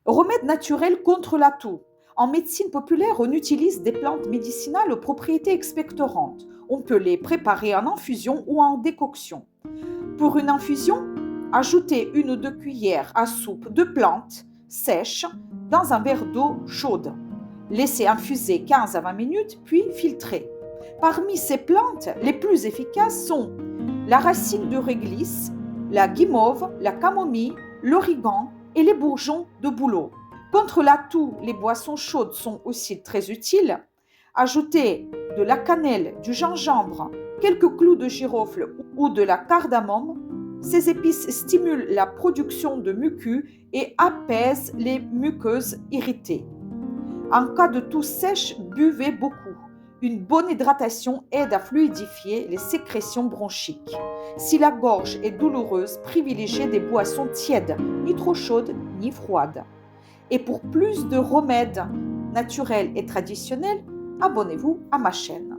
Remède naturel contre la toux. En médecine populaire, on utilise des plantes médicinales aux propriétés expectorantes. On peut les préparer en infusion ou en décoction. Pour une infusion, ajoutez 1 ou 2 cuillères à soupe de plantes sèches dans un verre d'eau chaude. Laissez infuser 15 à 20 minutes, puis filtrez. Parmi ces plantes, les plus efficaces sont la racine de réglisse, la guimauve, la camomille, l'origan et les bourgeons de bouleau. Contre la toux, les boissons chaudes sont aussi très utiles. Ajoutez de la cannelle, du gingembre, quelques clous de girofle ou de la cardamome. Ces épices stimulent la production de mucus et apaisent les muqueuses irritées. En cas de toux sèche, buvez beaucoup. Une bonne hydratation aide à fluidifier les sécrétions bronchiques. Si la gorge est douloureuse, privilégiez des boissons tièdes, ni trop chaudes ni froides. Et pour plus de remèdes naturels et traditionnels, abonnez-vous à ma chaîne.